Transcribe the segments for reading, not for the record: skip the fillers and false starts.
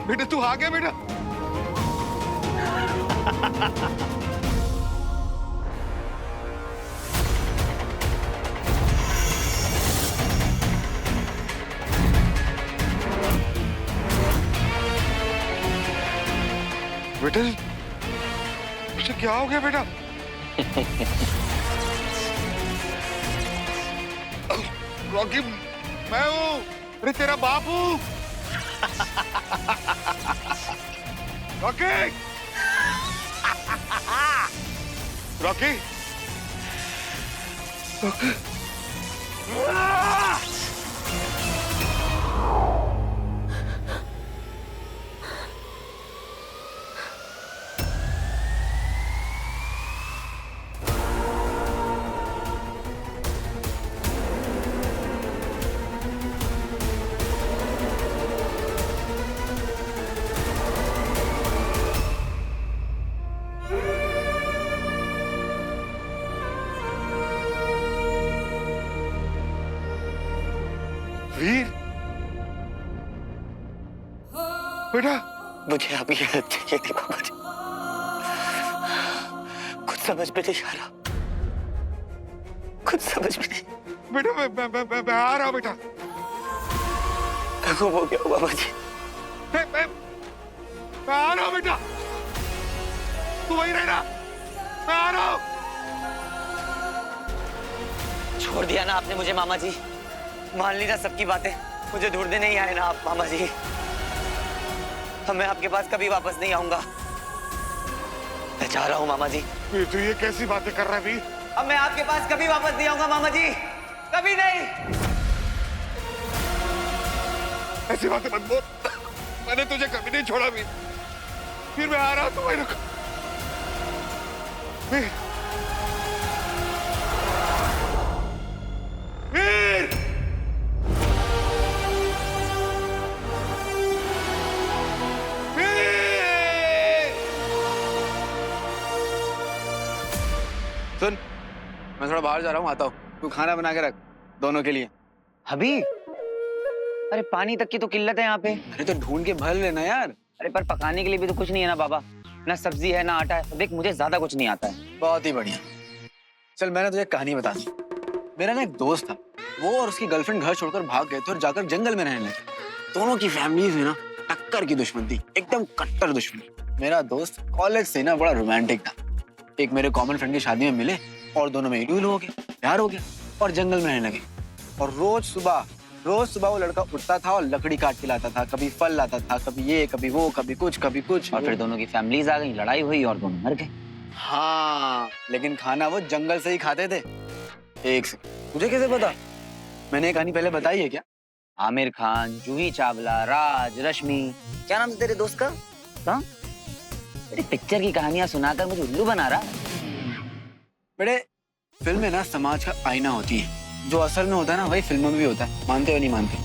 बेटा तू आ गया बेटा। बेटा बेटा क्या हो गया बेटा? रॉकी मैं हूँ, अरे तेरा बाप हूँ। रॉकी रॉकी वीर बेटा मुझे अभी हेल्प चाहिए थी बाबा जी, कुछ समझ में नहीं आ रहा, कुछ समझ में नहीं। बेटा मैं आ रहा हूँ बेटा। गुम हो गया हूँ बाबा जी। मैं आ रहा हूँ बेटा, तू वहीं रहना, मैं आ रहा हूँ। छोड़ दिया ना आपने मुझे मामा जी, मान ली ना सबकी बातें, मुझे ढूंढने नहीं आए ना आप मामा जी। अब मैं आपके पास कभी वापस नहीं आऊंगा, मैं जा रहा हूँ मामा जी। तू ये कैसी बातें कर रहा है वीर? अब मैं आपके पास कभी वापस नहीं आऊंगा मामा जी, कभी नहीं। ऐसी बातें मत बोल, मैंने तुझे कभी नहीं छोड़ा वीर। फिर मैं आ रहा हूँ, तू वहीं रुक। वीर वीर सुन, मैं थोड़ा बाहर जा रहा हूँ, आता हूँ। तू खाना बना के रख दोनों के लिए। अभी? अरे पानी तक की तो किल्लत है यहाँ पे। अरे तो ढूंढ के भर लेना यार। अरे पर पकाने के लिए भी तो कुछ नहीं है ना बाबा, ना सब्जी है ना आटा है। देख मुझे ज्यादा कुछ नहीं आता है। बहुत ही बढ़िया। चल मैंने तुझे कहानी बता दी। मेरा ना एक दोस्त था, वो और उसकी गर्लफ्रेंड घर छोड़कर भाग गए थे और जाकर जंगल में रहने लगे। दोनों की फैमिलीज में ना टक्कर की दुश्मन थी, एकदम कट्टर दुश्मन। मेरा दोस्त कॉलेज से ना बड़ा रोमांटिक था। एक मेरे कॉमन फ्रेंड की शादी में मिले और दोनों में इलू हो गया, प्यार हो गया और जंगल में रहने लगे। और रोज सुबह वो लड़का उठता था और लकड़ी काट के लाता था, कभी फल लाता था, कभी ये कभी वो, कभी कुछ। और फिर दोनों की फैमिलीज आ गई, लड़ाई हुई और दोनों मर गए। हाँ, लेकिन खाना वो जंगल से ही खाते थे। एक से तुझे कैसे पता? मैंने ये कहानी पहले बताई है क्या? आमिर खान, जूही चावला, राज, रश्मि, क्या नाम था तेरे दोस्त का? हाँ? तेरी पिक्चर की कहानियां सुनाकर मुझे उल्लू बना रहा। बेटे फिल्में ना समाज का आईना होती है, जो असल में होता है ना वही फिल्मों में भी होता है। मानते हो नहीं मानते?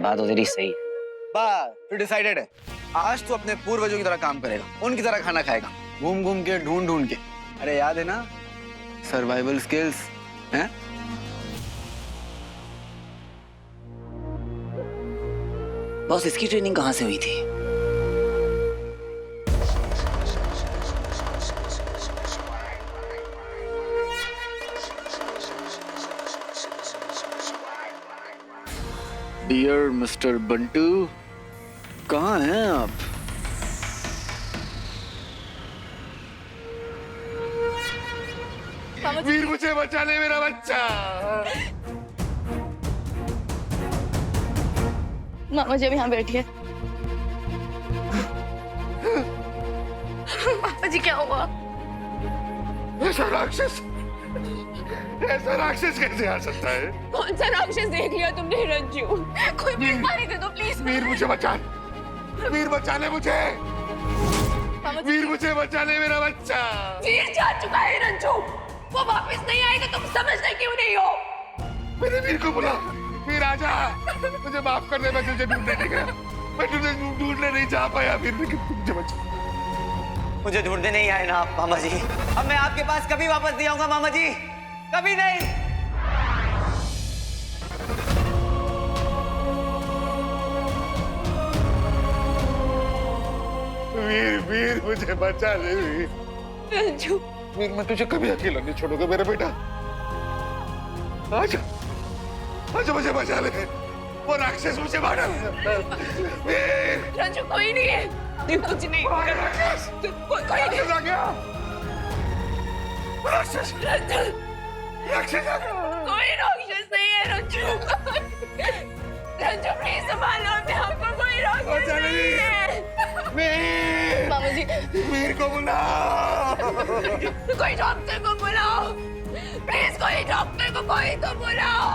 बात तो तेरी सही है। बस फिर डिसाइडेड है, आज तू अपने पूर्वजों की तरह काम करेगा, उनकी तरह खाना खाएगा, घूम घूम के ढूंढ के। अरे याद है ना सर्वाइवल स्किल्स हैं? बॉस इसकी ट्रेनिंग कहाँ से हुई थी? डियर मिस्टर बंटू, कहाँ हैं आप? वीर मुझे बचा ले मेरा बच्चा। मामा जी अब यहाँ बैठिए। पापा जी क्या हुआ? ऐसा राक्षस कैसे आ सकता है? कौन सा राक्षस देख लिया तुमने रंजू? कोई प्लीज पानी दे दो प्लीज। वीर मुझे बचा, वीर बचा ले मुझे। वीर मुझे बचा ले मेरा बच्चा। वीर जा चुका है रंजू, वो वापस नहीं आएगा, तुम समझते क्यों नहीं हो? मेरे वीर को बुला। वीर आजा, मुझे माफ कर दे, मैं तुझे ढूंढने नहीं गया, मैं तुझे ढूंढने नहीं जा पाया वीर, लेकिन मुझे बचा। मुझे ढूंढने नहीं आए ना आप मामा जी। अब मैं आपके पास कभी वापस नहीं आऊंगा मामा जी, कभी नहीं। वीर मुझे बचा ले वीर। रंजू वीर मैं तुझे कभी अकेला नहीं छोड़ूंगा मेरा बेटा। आजा आजा मुझे बचा ले, वो राक्षस मुझे मारा। वीर रंजू कोई नहीं है, तू कुछ नहीं राक्षस कोई नहीं। आ गया राक्षस रंजू राक्षस आ गया। कोई राक्षस नहीं है रंजू। रंजू प्लीज संभालो अपने आप को, कोई राक्षस बचा ले नहीं है। वीर मामा जी वीर को बुलाओ। कोई डॉक्टर को बुलाओ, प्लीज कोई डॉक्टर को कोई तो बुलाओ।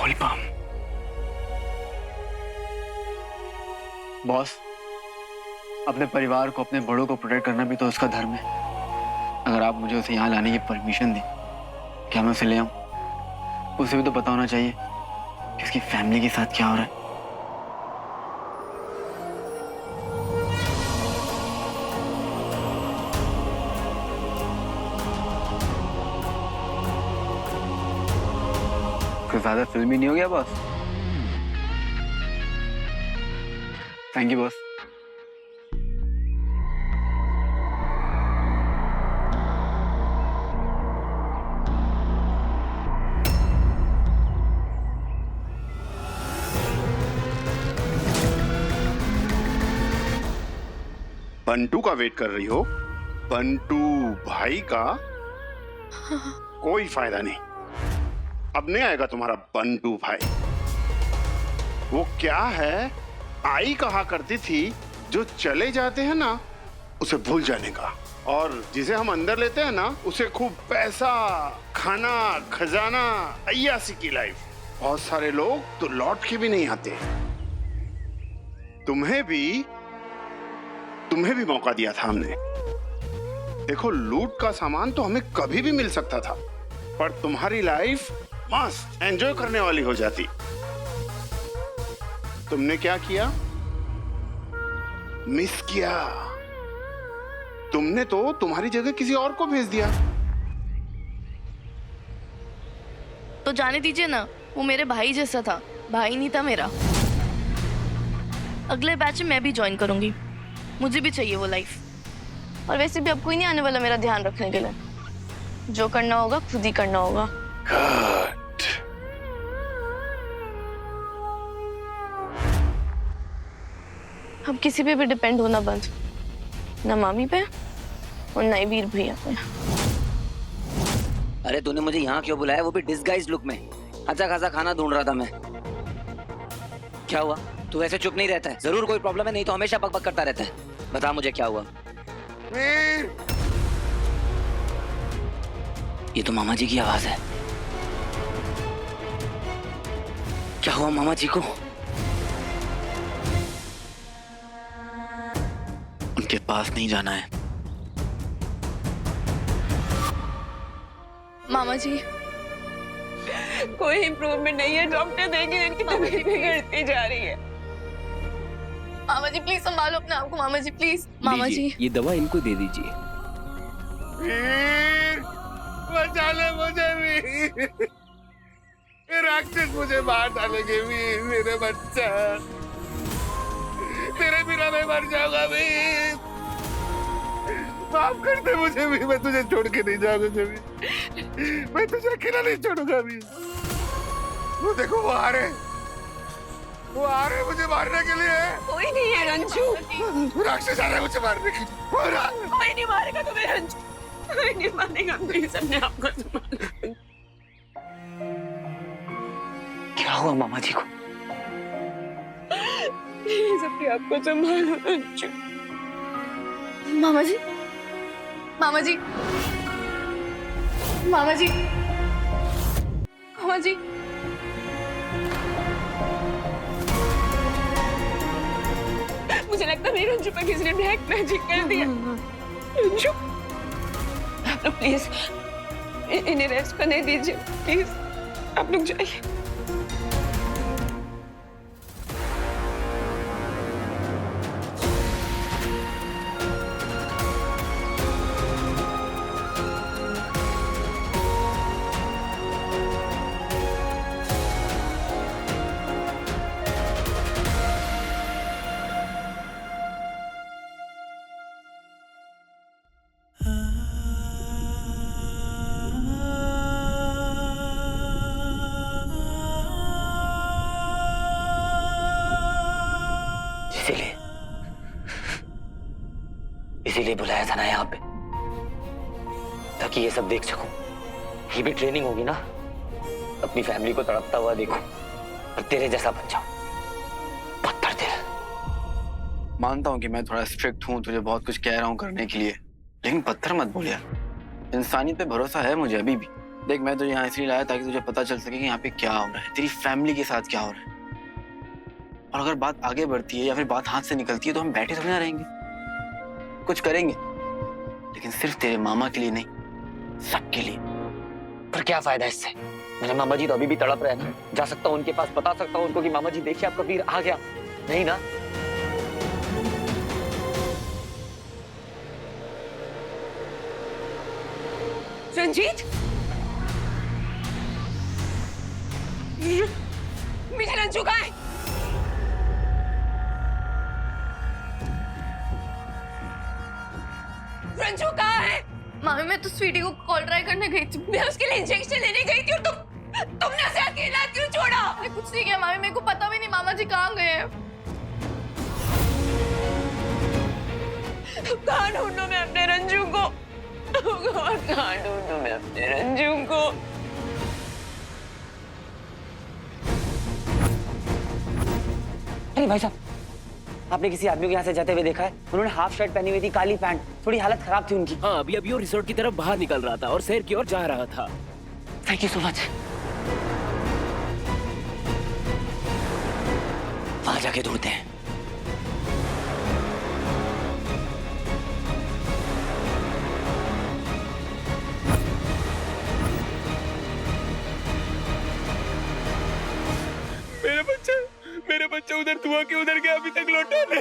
होली पाम। बॉस, अपने परिवार को, अपने बड़ों को प्रोटेक्ट करना भी तो उसका धर्म है। अगर आप मुझे उसे यहाँ लाने की परमिशन दें, क्या मैं उसे ले आऊं? उसे भी तो पता होना चाहिए कि उसकी फैमिली के साथ क्या हो रहा है। कुछ ज्यादा फिल्मी नहीं हो गया boss? Thank you boss. Bantu का वेट कर रही हो? बंटू भाई का कोई फायदा नहीं, अब नहीं आएगा तुम्हारा बंटू भाई। वो क्या है, आई कहा करती थी जो चले जाते हैं ना उसे भूल जाने का, और जिसे हम अंदर लेते हैं ना उसे खूब पैसा, खाना, खजाना, अय्यासी की लाइफ। बहुत सारे लोग तो लौट के भी नहीं आते। तुम्हें भी मौका दिया था हमने। देखो, लूट का सामान तो हमें कभी भी मिल सकता था, पर तुम्हारी लाइफ मस्त एंजॉय करने वाली हो जाती। तुमने क्या किया? मिस किया। तुमने तो तुम्हारी जगह किसी और को भेज दिया। तो जाने दीजिए ना, वो मेरे भाई जैसा था, भाई नहीं था मेरा। अगले बैच में मैं भी ज्वाइन करूंगी, मुझे भी चाहिए वो लाइफ। और वैसे भी अब कोई नहीं आने वाला मेरा ध्यान रखने के लिए। जो करना होगा खुद ही करना होगा। अब किसी पे भी डिपेंड होना बंद, ना मामी पे और ना ही वीर भैया पे। अरे तूने मुझे यहाँ क्यों बुलाया, वो भी डिस्गाइज लुक में? अच्छा खासा खाना ढूंढ रहा था मैं। क्या हुआ? तू ऐसे चुप नहीं रहता है, जरूर कोई प्रॉब्लम है, नहीं तो हमेशा बकबक करता रहता है। बता मुझे क्या हुआ। वीर ये तो मामा जी की आवाज है। क्या हुआ मामा जी को? उनके पास नहीं जाना है। मामा जी कोई इम्प्रूवमेंट नहीं है, डॉक्टर देखें इनकी तबीयत बिगड़ती जा रही है। मामा जी प्लीज संभालो अपने आप को। मामा जी प्लीज। मामा जी ये दवा इनको दे दीजिए। वीर बचा ले मुझे वीर, ये राक्षस मुझे मार डालेंगे वीर, मेरे बच्चा, तेरे बिना मैं मर जाऊंगा वीर, माफ कर दे मुझे वीर, मैं तुझे छोड़ के नहीं जाऊंगा वीर, मैं तुझे अकेला नहीं छोड़ूंगा वीर। वो देखो वो आ रहे मुझे मारने के लिए। कोई नहीं है रंजू, राक्षस आ रहे मुझे मारने के लिए। कोई नहीं मारेगा तुम्हें रंजू, कोई नहीं मारेगा। प्लीज अपने आप को संभालो। क्या हुआ मामा जी को? प्लीज अपने आप को संभालो रंजू। मामा जी मामा जी मामा जी मामा जी मुझे लगता है रंजू पर किसी ने ब्लैक मैजिक कर दिया। रंजू आप लोग प्लीज इन्हें रेस्ट करने दीजिए, प्लीज आप लोग जाइए। इसीलिए बुलाया था ना यहाँ पे, ताकि ये सब देख सकूं। ये भी ट्रेनिंग होगी ना, अपनी फैमिली को तड़पता हुआ देखूं और तेरे जैसा बन जाऊं, पत्थर दिल। मानता हूँ कि मैं थोड़ा स्ट्रिक्ट हूँ, तुझे बहुत कुछ कह रहा हूँ करने के लिए, लेकिन पत्थर मत बोल यार। इंसानियत पे भरोसा है मुझे अभी भी। देख, मैं तुझे यहाँ इसलिए लाया ताकि तुझे पता चल सके कि यहाँ पे क्या हो रहा है, तेरी फैमिली के साथ क्या हो रहा है। और अगर बात आगे बढ़ती है या फिर बात हाथ से निकलती है तो हम बैठे थोड़ी ना रहेंगे, कुछ करेंगे, लेकिन सिर्फ तेरे मामा के लिए नहीं, सबके लिए। पर क्या फायदा इससे? मेरे मामा जी तो अभी भी तड़प रहे हैं ना। जा सकता हूँ उनके पास, बता सकता हूँ उनको कि मामा जी देखिए आपका वीर आ गया। नहीं ना? रंजीत, मुझे रंजू कहाँ है? रंजू कहाँ है? मामी मैं तो स्वीटी को कॉल ट्राई करने गई थी। मैं उसके लिए इंजेक्शन लेने गई थी और तुमने उसे अकेला क्यों छोड़ा? मैं कुछ नहीं किया मामी, मेरे को पता भी नहीं मामा जी कहाँ गए हैं। कहाँ ढूंढूं मैं अपने रंजू को? कहाँ ढूंढूं मैं अपने रंजू को? अरे भाई साहब, आपने किसी आदमी को यहाँ से जाते हुए देखा है? उन्होंने हाफ शर्ट पहनी हुई थी, काली पैंट, थोड़ी हालत खराब थी उनकी। हाँ, अभी अभी वो रिसोर्ट की तरफ बाहर निकल रहा था और शहर की ओर जा रहा था। Thank you so much. वहां जाके ढूंढते हैं। मेरे बच्चे उधर धुआं के उधर गया, अभी तक लौटा नहीं।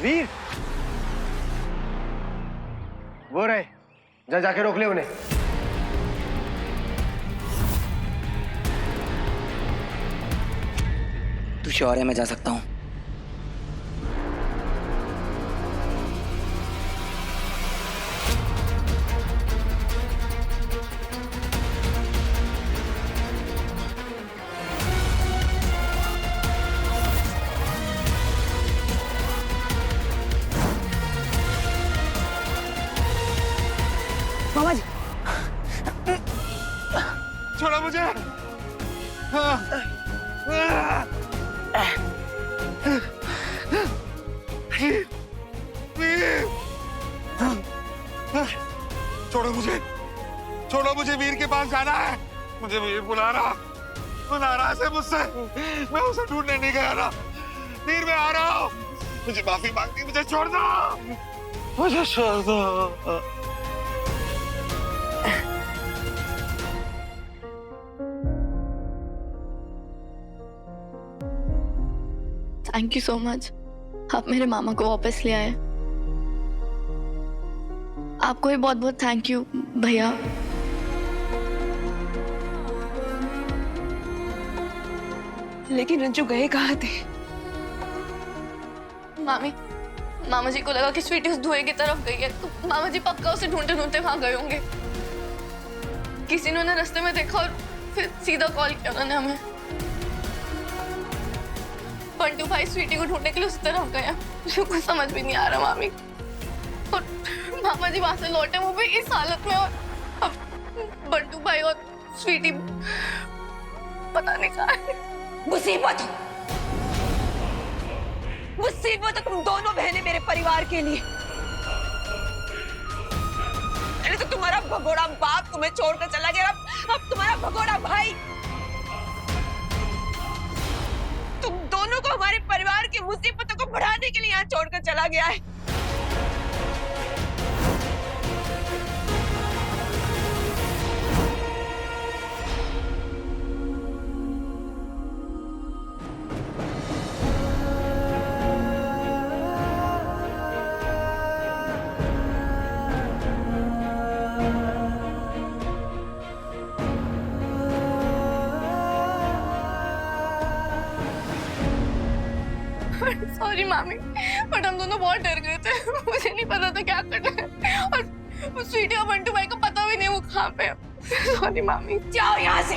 वीर, वो रहे, जाके रोक ले उन्हें। तू श्योर है मैं जा सकता हूँ? मामा जी, छोड़ा मुझे। छोड़ो मुझे, छोड़ो मुझे, वीर के पास जाना है। मुझे वीर बुला रहा है मुझसे। मैं उसे ढूंढने नहीं गया ना। वीर मैं आ रहा हूँ, मुझे माफी मांगनी, मुझे छोड़ दो, मुझे छोड़ दो। थैंक यू सो मच, आप मेरे मामा को वापस ले आए। आपको भी बहुत बहुत थैंक यू भैया। लेकिन रंजू गए कहाँ थे? मामा जी को लगा कि स्वीटी उस धुएं की तरफ गई है, तो मामा जी पक्का उसे ढूंढते ढूंढते वहां गए होंगे। किसी ने उन्हें रास्ते में देखा और फिर सीधा कॉल किया उन्होंने हमें। बंटू भाई स्वीटी को ढूंढने के लिए उस तरफ गया, मुझे कुछ समझ भी नहीं आ रहा मामी। और मामा जी वहां से लौटे, वो भी इस हालत में, और अब बंटू भाई और स्वीटी पता नहीं कहाँ है। मुसीबत मुसीबत तुम दोनों बहनें मेरे परिवार के लिए। पहले तो तुम्हारा भगोड़ा बाप तुम्हें छोड़कर चला गया, अब तुम्हारा भगोड़ा भाई तुम दोनों को हमारे परिवार की मुसीबतों को बढ़ाने के लिए यहाँ छोड़कर चला गया है। सॉरी मामी, बट हम दोनों बहुत डर गए थे, मुझे नहीं पता था क्या करना है। और स्वीटी और बंटू भाई को पता भी नहीं वो कहाँ पे है। सॉरी मामी। जाओ यहाँ से।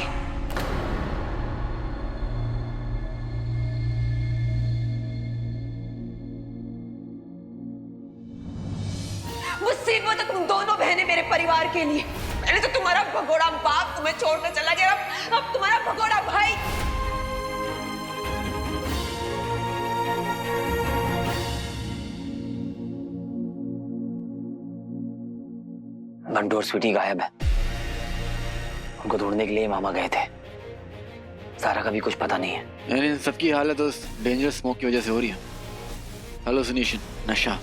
मुसीबत तुम दोनों बहनें मेरे परिवार के लिए। पहले तो तुम्हारा भगोड़ा बाप तुम्हें छोड़कर चला गया, अब तुम्हारा भगोड़ा भाई। बंटू और स्वीटी गायब है। उनको ढूंढने के लिए मामा गए थे। सारा का भी कुछ पता नहीं है। यानी इन सबकी हालत उस डेंजरस स्मोक की वजह से हो रही है। हेलुसिनेशन, नशा।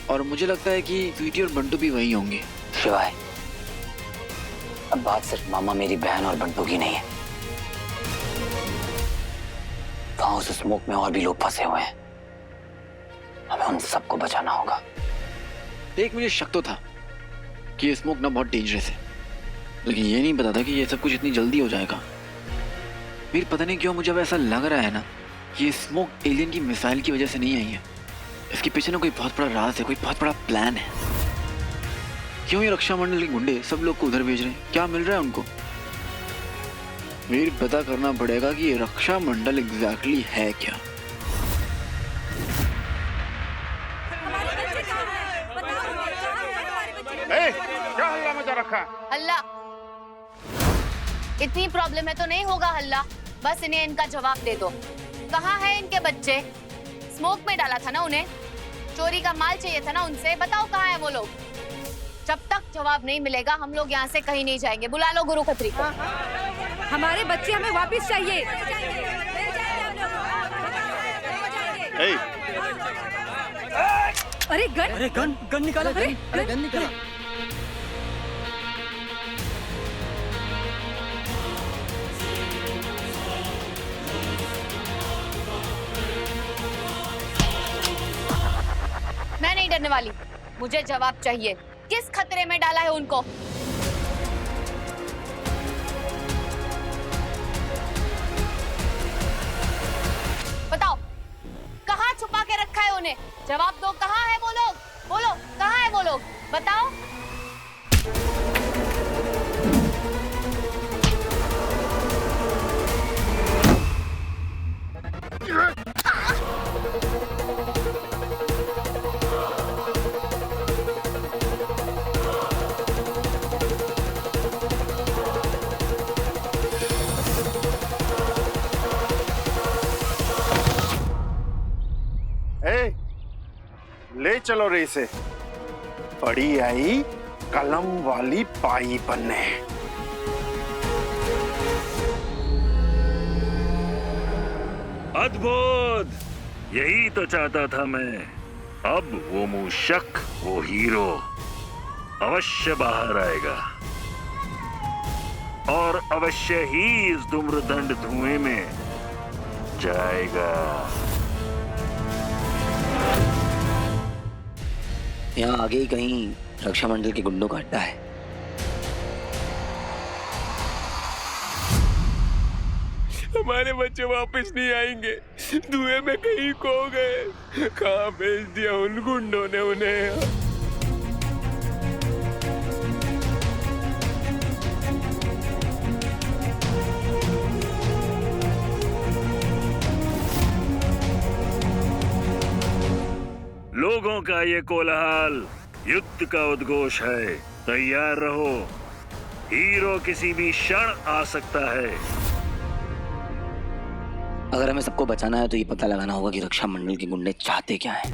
और मुझे लगता है कि स्वीटी और बंटू भी वही होंगे। शिवाय, अब बात सिर्फ मामा मेरी बहन और बंटू की नहीं है। वहां उस स्मोक में और भी लोग फंसे हुए हैं। हमें उन सबको बचाना होगा। एक मुझे शक तो था कि ये स्मोक ना बहुत डेंजरस है, लेकिन ये नहीं पता था कि ये सब कुछ इतनी जल्दी हो जाएगा। फिर पता नहीं क्यों मुझे अब ऐसा लग रहा है ना कि ये स्मोक एलियन की मिसाइल की वजह से नहीं आई है। इसके पीछे ना कोई बहुत बड़ा राज है, कोई बहुत बड़ा प्लान है। क्यों ये रक्षा मंडल के गुंडे सब लोग को उधर भेज रहे हैं? क्या मिल रहा है उनको? फिर पता करना पड़ेगा कि ये रक्षा मंडल एग्जैक्टली है क्या। क्या हल्ला मचा रखा है? हल्ला? इतनी प्रॉब्लम है तो नहीं होगा हल्ला। बस इन्हें इनका जवाब दे दो। कहाँ है इनके बच्चे? स्मोक में डाला था ना उन्हें, चोरी का माल चाहिए था ना उनसे। बताओ कहाँ है वो लोग? जब तक जवाब नहीं मिलेगा हम लोग यहाँ से कहीं नहीं जाएंगे। बुला लो गुरु खत्री को। हमारे बच्चे हमें वापस चाहिए। अरे गन, अरे गन निकाला। अरे गन निकाला। मैं नहीं डरने वाली, मुझे जवाब चाहिए। किस खतरे में डाला है उनको? बताओ, कहाँ छुपा के रखा है उन्हें? जवाब दो, कहाँ है वो लोग? बोलो, कहाँ है वो लोग? बताओ। ले चलो रे इसे। पड़ी आई कलम वाली पाई बनने। अद्भुत, यही तो चाहता था मैं। अब वो मूषक, वो हीरो अवश्य बाहर आएगा और अवश्य ही इस धूम्रदंड धुएं में जाएगा। यहाँ आगे ही कहीं रक्षा मंडल के गुंडों का अड्डा है। हमारे बच्चे वापस नहीं आएंगे, धुएं में कहीं खो गए। कहाँ भेज दिया उन गुंडों ने उन्हें? लोगों का ये कोलाहल युद्ध का उद्घोष है। तैयार रहो, हीरो किसी भी क्षण आ सकता है। अगर हमें सबको बचाना है तो ये पता लगाना होगा कि रक्षा मंडल के गुंडे चाहते क्या हैं।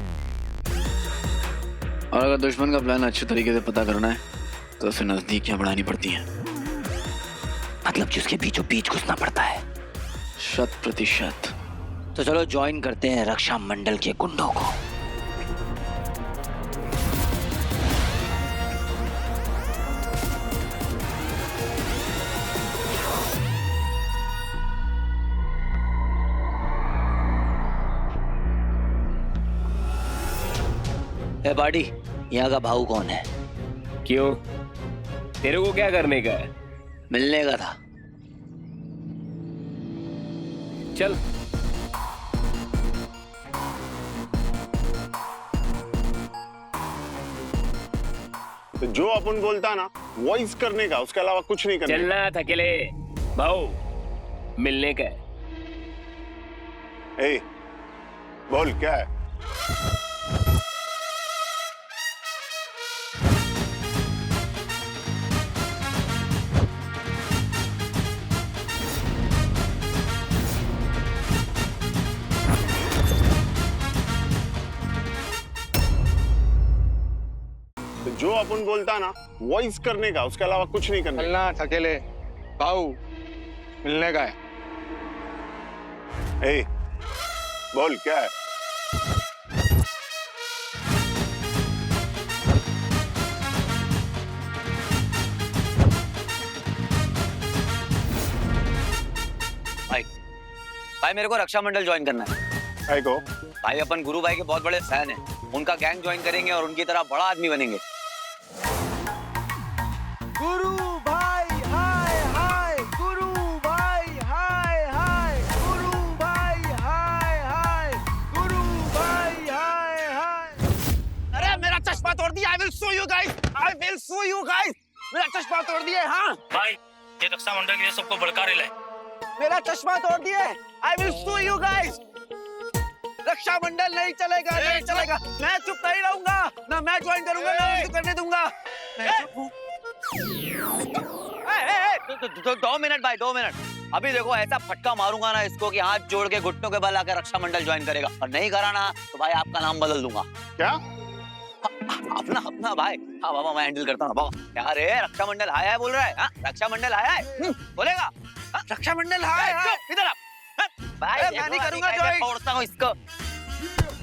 और अगर दुश्मन का प्लान अच्छे तरीके से पता करना है तो उसे नजदीकियां बढ़ानी पड़ती हैं। मतलब जिसके बीचों बीच घुसना पड़ता है। 100%। तो चलो ज्वाइन करते हैं रक्षा मंडल के गुंडों को। बाडी, यहाँ का भाऊ कौन है? क्यों, तेरे को क्या करने का है? मिलने का था। चल। तो जो अपन बोलता ना वॉइस करने का, उसके अलावा कुछ नहीं करने चलना था अकेले भाऊ, मिलने का है। का। ए, बोल क्या है? तो जो अपन बोलता ना वॉइस करने का, उसके अलावा कुछ नहीं करने का। चलना थकेले भाऊ, मिलने का है। ए, बोल क्या है? भाई मेरे को रक्षा मंडल ज्वाइन करना है। भाई को भाई अपन गुरु भाई के बहुत बड़े फैन हैं, उनका गैंग ज्वाइन करेंगे और उनकी तरह बड़ा आदमी बनेंगे। गुरु भाई हाय हाय, गुरु भाई हाय हाय, गुरु भाई हाय हाय, गुरु भाई हाय हाय। अरे मेरा चश्मा तोड़ दिया। I will sue you guys. I will sue you guys. मेरा चश्मा तोड़ दिए। हाँ भाई ये रक्षा मंडल के लिए सबको भड़का रहे हैं। मेरा चश्मा तोड़ दिए। I will sue you guys. रक्षा मंडल नहीं चलेगा, नहीं चलेगा। मैं चुप नहीं रहूंगा, ना मैं ज्वाइन करूंगा ना उनको करने दूंगा। मैं चुप हूँ। 2 मिनट भाई, 2 मिनट। अभी देखो ऐसा फटका मारूंगा ना इसको कि हाथ जोड़ के घुटनों के बल आकर रक्षा मंडल ज्वाइन करेगा, और नहीं करा ना तो भाई आपका नाम बदल दूंगा। क्या? अपना अपना भाई। हाँ बाबा मैं हैंडल करता हूँ बाबा। क्या रे रक्षा मंडल आया है बोल रहा है? हाँ रक्षा मंडल आया है बोलेगा? हाँ? रक्षा मंडल आया है इधर आप। हाँ? भाई मैं नहीं करूंगा ज्वाइन। तोड़ता हूँ इसको।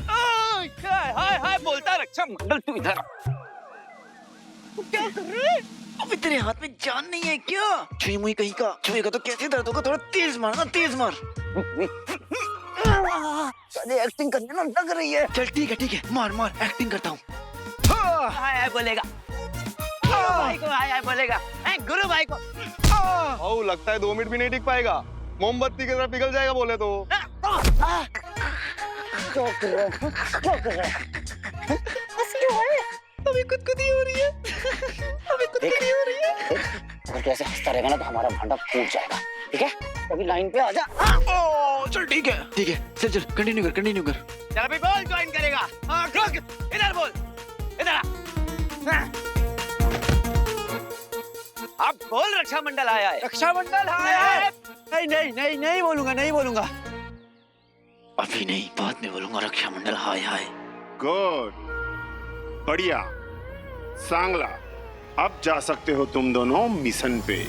हाय हाय हाय बोलता है रक्षा मंडल। तू इधर तू क्या कर रहे है? अबे तेरे हाथ में जान नहीं है क्या? छुई मुई कहीं का, छुएगा तो कैसे दर्द होगा? थोड़ा तेज मारना, तेज मार। एक्टिंग करने ना लग रही है। चल ठीक है, मार मार, एक्टिंग करता हूँ। हाय हाय बोलेगा, भाई को हाय हाय बोलेगा, गुरु भाई को। भाऊ लगता है 2 मिनट भी नहीं टिक पाएगा, मोमबत्ती की तरह पिघल जाएगा बोले तो। अभी खुदकुदी हो रही है, अभी खुदकुदी हो रही है। अगर कैसे हंसता रहेगा ना तो हमारा भांडा फूट जाएगा, ठीक है? अभी लाइन पे आ जा। चल ठीक है, चल कंटिन्यू कर। चल अभी बोल ज्वाइन करेगा। हाँ रुक, इधर बोल, इधर आ। अब बोल रक्षा मंडल आया है। रक्षा मंडल आया है। नहीं बोलूंगा। अभी नहीं, बाद में बोलूंगा। रक्षा मंडल हाय हाय। गुड, बढ़िया, सांगला। अब जा सकते हो तुम दोनों मिशन पे।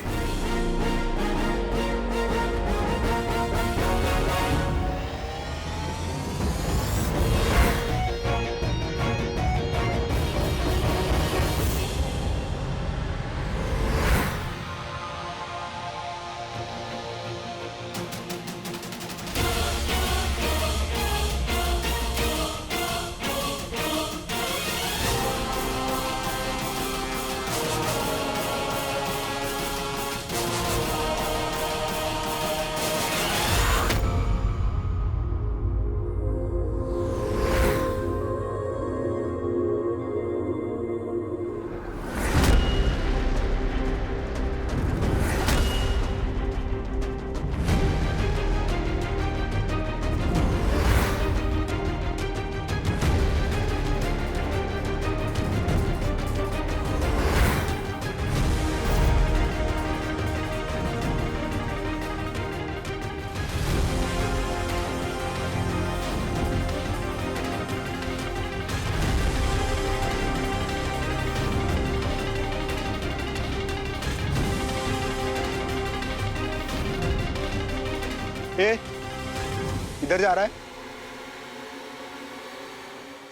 इधर जा रहा है?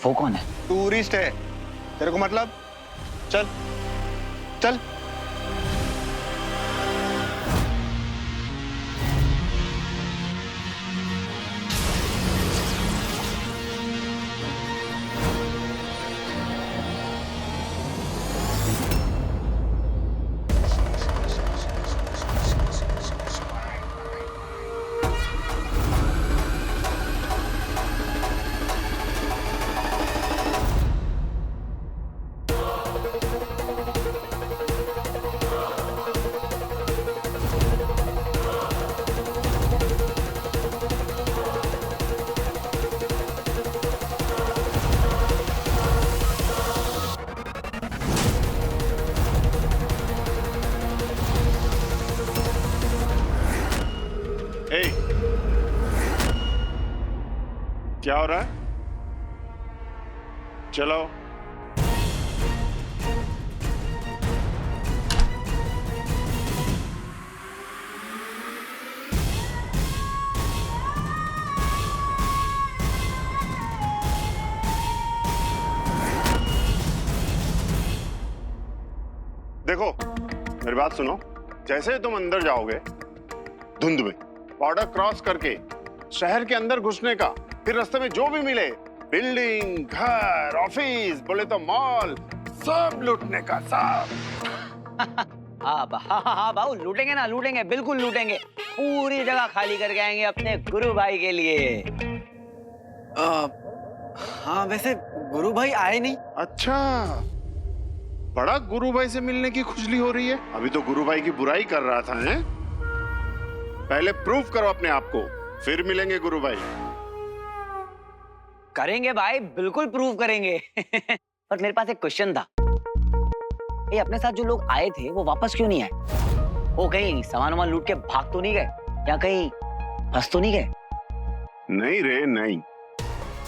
वो कौन है? टूरिस्ट है, तेरे को मतलब? चल। क्या हो रहा है? चलो। देखो, मेरी बात सुनो। जैसे ही तुम अंदर जाओगे धुंध में, बॉर्डर क्रॉस करके शहर के अंदर घुसने का, फिर रास्ते में जो भी मिले, बिल्डिंग, घर, ऑफिस, बोले तो मॉल, सब लूटने का, सब। हाँ बाबू, लूटेंगे ना, लूटेंगे, बिल्कुल लूटेंगे। पूरी जगह खाली करके आएंगे अपने गुरु भाई के लिए। हाँ, वैसे गुरु भाई आए नहीं। अच्छा, बड़ा गुरु भाई से मिलने की खुजली हो रही है। अभी तो गुरु भाई की बुराई कर रहा था, हैं? पहले प्रूफ करो अपने आप को, फिर मिलेंगे गुरु भाई। करेंगे भाई, बिल्कुल प्रूव करेंगे। पर मेरे पास एक क्वेश्चन था। ये अपने साथ जो लोग आए थे वो वापस क्यों नहीं आए? वो कहीं सामान वामान लूट के भाग तो नहीं गए, या कहीं फंस तो नहीं गए? नहीं रे, नहीं।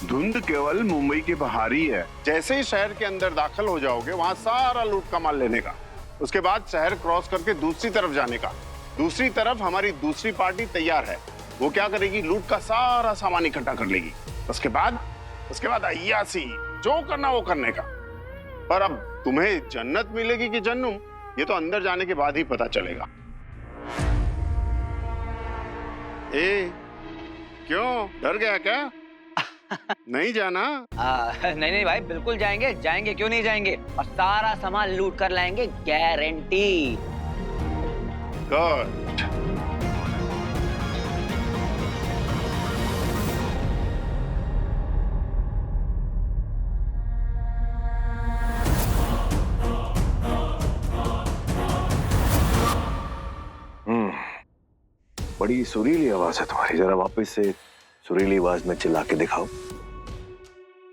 धुंध केवल मुंबई के बाहर ही है। जैसे ही शहर के अंदर दाखिल हो जाओगे, वहां सारा लूट का माल लेने का, उसके बाद शहर क्रॉस करके दूसरी तरफ जाने का। दूसरी तरफ हमारी दूसरी पार्टी तैयार है। वो क्या करेगी? लूट का सारा सामान इकट्ठा कर लेगी। उसके बाद अय्यासी, जो करना वो करने का। पर अब तुम्हें जन्नत मिलेगी कि जन्नुम, ये तो अंदर जाने के बाद ही पता चलेगा। क्यों, डर गया क्या? नहीं जाना? नहीं भाई, बिल्कुल जाएंगे, जाएंगे, क्यों नहीं जाएंगे। और सारा सामान लूट कर लाएंगे, गारंटी। गुड। बड़ी सुरीली आवाज है तुम्हारी, जरा वापस से सुरीली आवाज में चिल्ला के दिखाओ।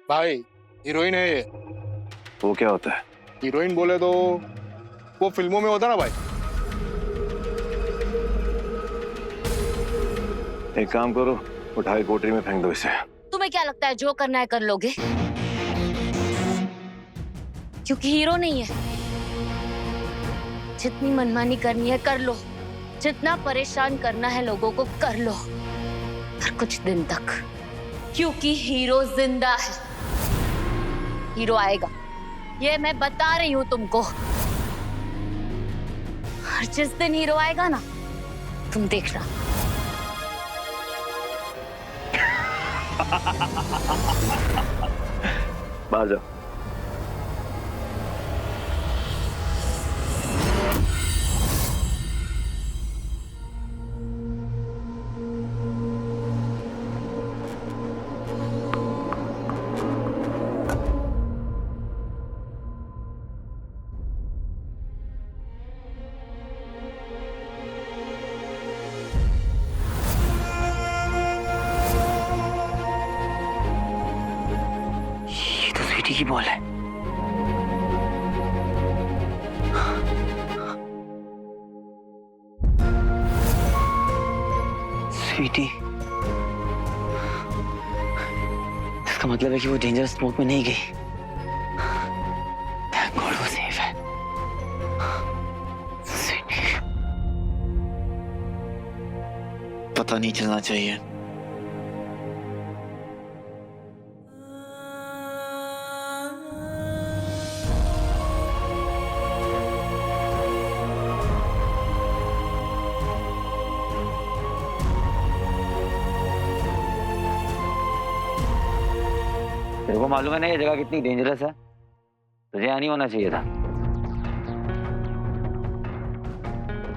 भाई, हीरोइन है ये। वो क्या होता है? हीरोइन बोले तो वो फिल्मों में होता ना भाई। एक काम करो, उठा के कोठरी में फेंक दो इसे। तुम्हें क्या लगता है जो करना है कर लोगे? क्योंकि हीरो नहीं है। जितनी मनमानी करनी है कर लो, जितना परेशान करना है लोगों को कर लो, पर कुछ दिन तक, क्योंकि हीरो जिंदा है। हीरो आएगा, ये मैं बता रही हूं तुमको। और जिस दिन हीरो आएगा ना, तुम देखना। बाहर जाओ। की बॉल है। स्वीटी, इसका मतलब है कि वो डेंजरस स्मोक में नहीं गई। थैंक गॉड वो सेफ है। स्वीटी, पता नहीं चलना चाहिए। तेरे को मालूम है ना ये जगह कितनी डेंजरस है? तुझे यहाँ नहीं होना चाहिए था।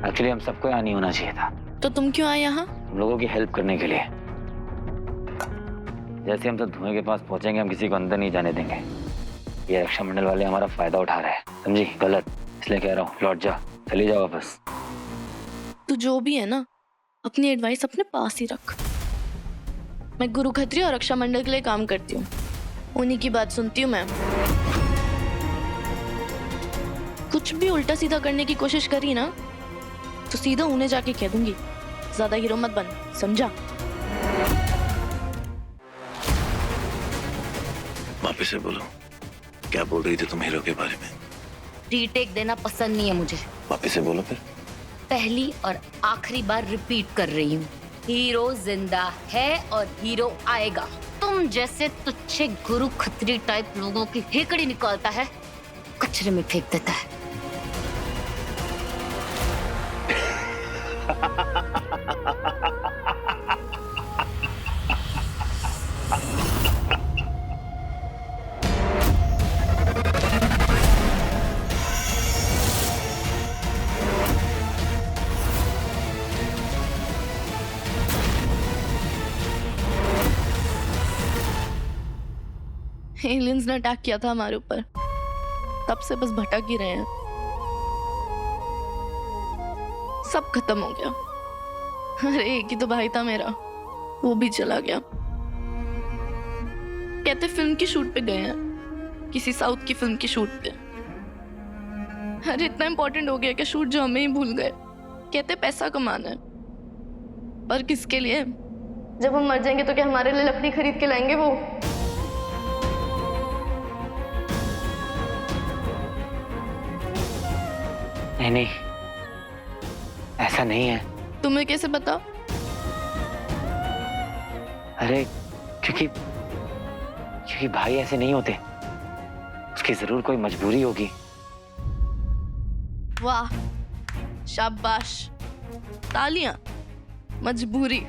एक्चुअली हम सबको यहाँ नहीं होना चाहिए था। तो तुम क्यों आए यहाँ? हम लोगों की हेल्प करने के लिए। जैसे हम सब धुएं के पास पहुंचेंगे, हम किसी को अंदर नहीं जाने देंगे। ये रक्षा मंडल वाले हमारा फायदा उठा रहे हैं, समझी? गलत, इसलिए कह रहा हूँ लौट जा, चली जाओ वापस। तू जो भी है ना, अपनी एडवाइस अपने पास ही रख। मैं गुरु खत्री और रक्षा मंडल के लिए काम करती हूँ, उन्हीं की बात सुनती हूँ मैं। कुछ भी उल्टा सीधा करने की कोशिश करी ना, तो सीधा उन्हें जाके कह दूंगी। ज्यादा हीरो मत बन, समझा? वापस से बोलो, क्या बोल रही थी तुम हीरो के बारे में? रीटेक देना पसंद नहीं है मुझे। वापस से बोलो फिर। पहली और आखिरी बार रिपीट कर रही हूँ, हीरो जिंदा है और हीरो आएगा। तुम जैसे तुच्छे गुरु खत्री टाइप लोगों की हेकड़ी निकालता है, कचरे में फेंक देता है। एलियंस ने अटैक किया था हमारे ऊपर, तब से बस भटक ही रहे हैं। सब खत्म हो गया। अरे एक ही तो भाई था मेरा, वो भी चला गया। कहते फिल्म की शूट पे गए हैं, किसी साउथ की फिल्म की शूट पे। अरे इतना इंपॉर्टेंट हो गया कि शूट जो हमें ही भूल गए। कहते पैसा कमाना है, पर किसके लिए? जब हम मर जाएंगे तो क्या हमारे लिए लकड़ी खरीद के लाएंगे वो? नहीं, ऐसा नहीं है। तुम्हें कैसे पता? अरे क्योंकि भाई ऐसे नहीं होते, उसकी जरूर कोई मजबूरी होगी। वाह, शाबाश, तालियां। मजबूरी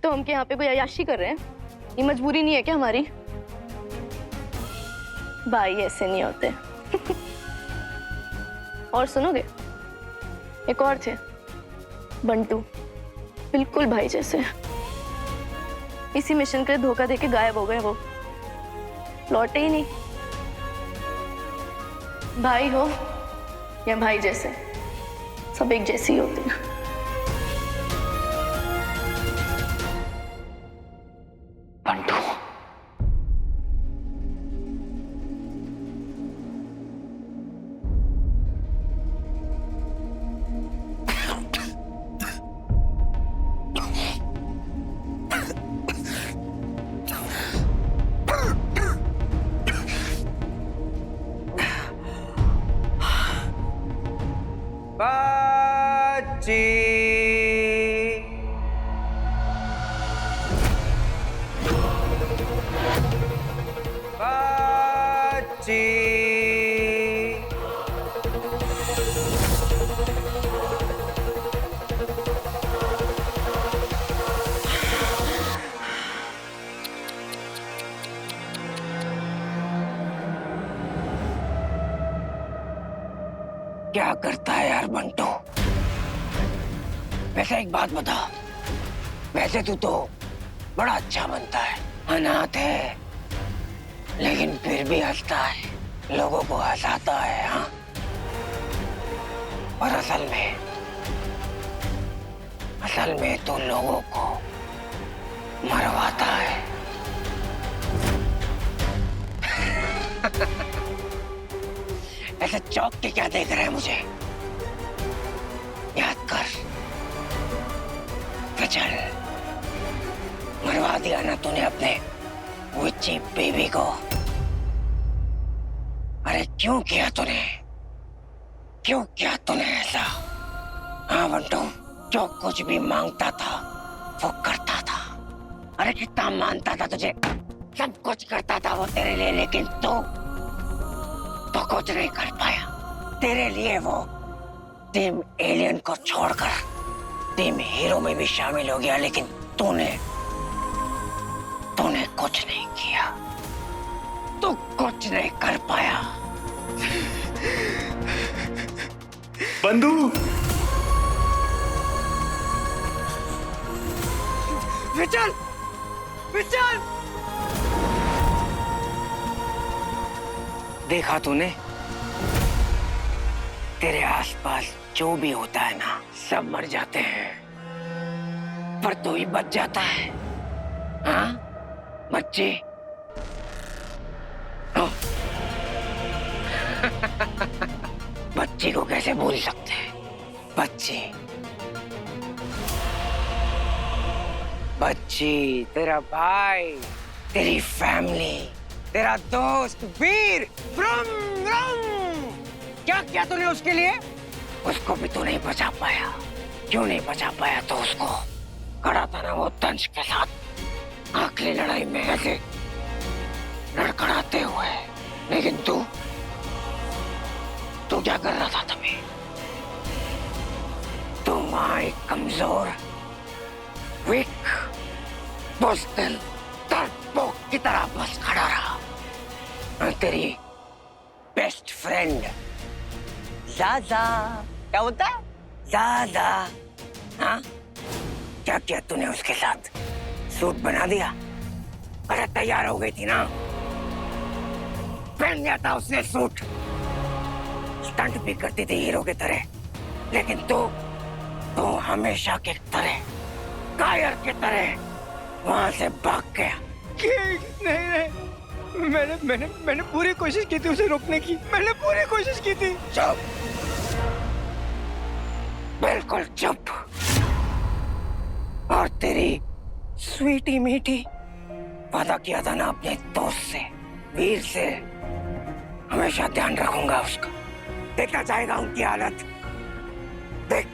तो हम क्या यहाँ पे कोई अय्याशी कर रहे हैं? ये मजबूरी नहीं है क्या हमारी? भाई ऐसे नहीं होते। और सुनोगे, एक और थे, बंटू, बिल्कुल भाई जैसे। इसी मिशन के लिए धोखा देके गायब हो गए वो, लौटे ही नहीं। भाई हो या भाई जैसे, सब एक जैसे ही होते हैं। बंटू, क्या करता है यार बंटू? वैसे एक बात बता, वैसे तू तो बड़ा अच्छा बनता है, अनाथ है, लेकिन फिर भी हंसता है, लोगों को हंसाता है। हाँ, और असल में तो लोगों को मरवाता है। ऐसे चौक के क्या देख रहे हैं मुझे? याद कर, चल, मरवा दिया ना तूने अपने विच्ची बेबी को। अरे क्यों किया तूने? क्यों किया तूने ऐसा? हाँ बंटू, जो कुछ भी मांगता था वो करता था। अरे कितना मानता था तुझे, सब कुछ करता था वो तेरे लिए, लेकिन तू तो कुछ नहीं कर पाया। तेरे लिए वो टीम एलियन को छोड़कर टीम हीरो में भी शामिल हो गया, लेकिन तूने कुछ नहीं किया, तू कुछ नहीं कर पाया। बंधु, विचल, विचल, देखा तूने? तेरे आसपास जो भी होता है ना, सब मर जाते हैं, पर तू ही बच जाता है। हाँ बच्चे, बच्ची को कैसे भूल सकते हैं? बच्ची, तेरा भाई, तेरी फैमिली, तेरा दोस्त वीर फ्रॉम क्या किया तूने उसके लिए? उसको भी तू नहीं बचा पाया। क्यों नहीं बचा पाया? तो उसको खड़ा था ना वो दंश के साथ आखिरी लड़ाई में ऐसे लड़खड़ाते हुए। लेकिन तू क्या कर रहा था तभी? तू वहां एक कमजोर वीक बुज़दिल डरपोक की तरह बस खड़ा रहा। और तेरी बेस्ट फ्रेंड ज़ाज़ा, क्या होता है ज़ाज़ा, हाँ क्या किया तूने उसके साथ? सूट बना दिया? अरे तैयार हो गई थी ना, पहन लिया था उसने सूट, स्टंट भी करती थी हीरो की तरह। लेकिन तू हमेशा की तरह कायर की तरह वहां से भाग गया। नहीं, मैंने पूरी कोशिश की थी उसे रोकने की। मैंने पूरी कोशिश की थी। चुप, बिल्कुल चुप। और तेरी स्वीटी मीठी वादा किया था ना अपने दोस्त से, वीर से, हमेशा ध्यान रखूंगा उसका। देखना चाहेगा उनकी हालत, देख।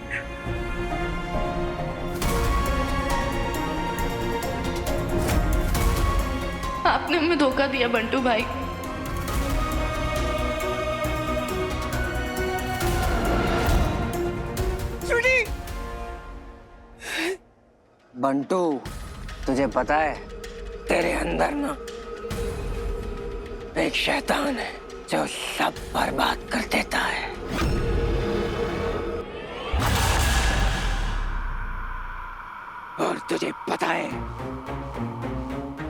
आपने हमें धोखा दिया बंटू भाई। बंटू, तुझे पता है तेरे अंदर ना एक शैतान है जो सब बर्बाद कर देता है। और तुझे पता है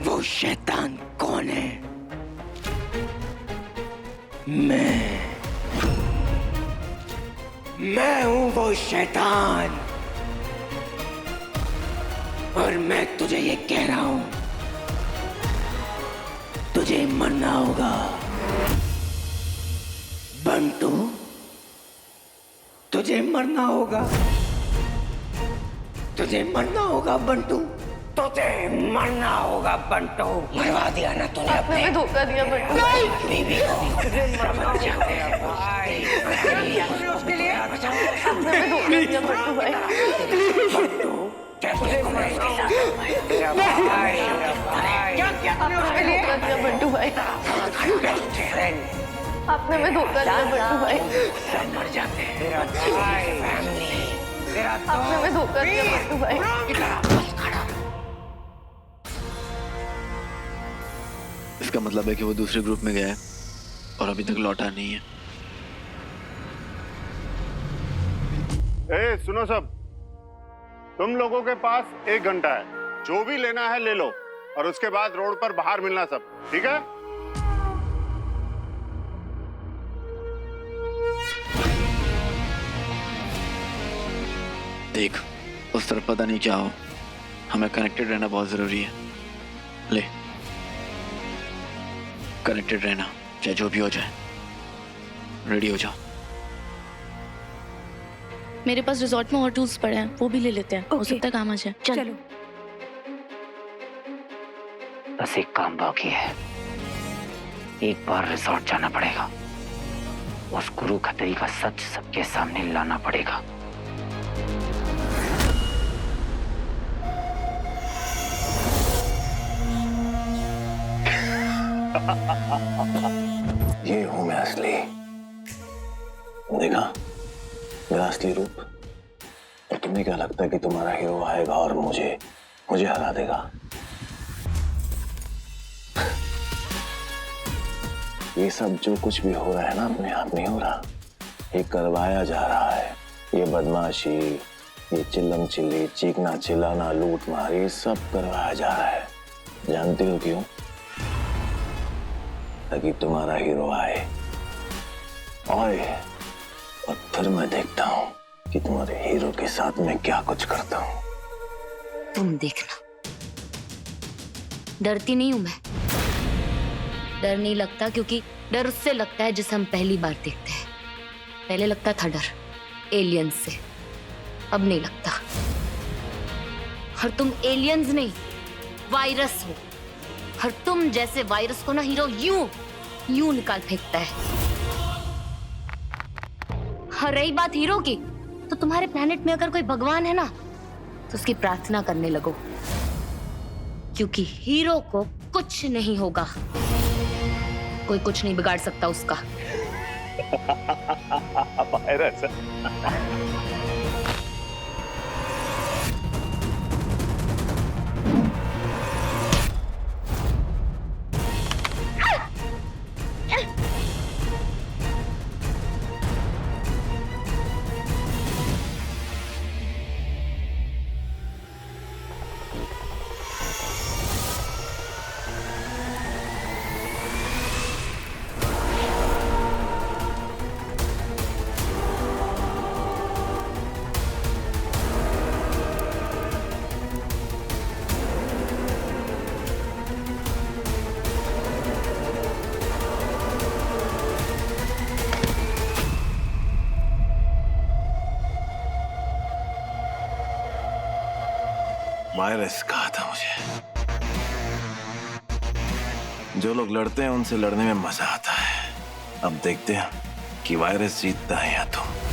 वो शैतान कौन है? मैं हूं वो शैतान। और मैं तुझे ये कह रहा हूं, तुझे मरना होगा बंटू, तुझे मरना होगा, तुझे मरना होगा बंटू, तुझे मरना होगा बंटू। मरवा दिया ना तूने आपने हमें धोखा दिया बंटू भाई। बीवी को। तुझे मरना होगा भाई। उसके लिए आपने हमें धोखा दिया बंटू भाई। बंटू कैसे तुमने इसके साथ क्या किया तूने उसके लिए? धोखा दिया बंटू भाई। आपने हमें धोखा दिया बंटू भाई। सब मर जाते हैं। तेरा फैमिली, तेरा आपने हमें धोखा दिया बंटू भाई। इसका मतलब है कि वो दूसरे ग्रुप में गया है और अभी तक लौटा नहीं है। ए, सुनो सब, तुम लोगों के पास 1 घंटा है, जो भी लेना है ले लो, और उसके बाद रोड पर बाहर मिलना सब, ठीक है? देख, उस तरफ पता नहीं क्या हो, हमें कनेक्टेड रहना बहुत जरूरी है। ले, कनेक्टेड रहना, चाहे जो भी हो जाए। रेडी हो जाओ। मेरे पास रिजॉर्ट में और टूल्स पड़े हैं, वो भी ले लेते हैं। हो सकता है काम आ जाए। चलो। बस एक काम बाकी है, एक बार रिजॉर्ट जाना पड़ेगा, उस गुरु खतरी का सच सबके सामने लाना पड़ेगा। ये हूं मैं असली, देखा मेरा असली रूप। और तुम्हें क्या लगता है कि तुम्हारा हीरो आएगा और मुझे हरा देगा? ये सब जो कुछ भी हो रहा है ना, अपने आप नहीं हो रहा, ये करवाया जा रहा है। ये बदमाशी, ये चिल्लम चिल्ली, चीखना चिल्लाना, लूट मार, ये सब करवाया जा रहा है। जानते हो क्यों? ताकि तुम्हारा हीरो आए और फिर मैं देखता हूं कि तुम्हारे हीरो के साथ मैं क्या कुछ करता हूं। तुम देखना, डरती नहीं हूं मैं। डर नहीं लगता, क्योंकि डर उससे लगता है जिसे हम पहली बार देखते हैं। पहले लगता था डर एलियंस से, अब नहीं लगता। और तुम एलियंस नहीं, वायरस हो। और तुम जैसे वायरस को ना हीरो यूं यूं निकाल फेंकता है। और रही बात हीरो की, तो तुम्हारे प्लेनेट में अगर कोई भगवान है ना तो उसकी प्रार्थना करने लगो, क्योंकि हीरो को कुछ नहीं होगा, कोई कुछ नहीं बिगाड़ सकता उसका। वायरस वायरस कहा था मुझे। जो लोग लड़ते हैं उनसे लड़ने में मजा आता है। अब देखते हैं कि वायरस जीतता है या तुम।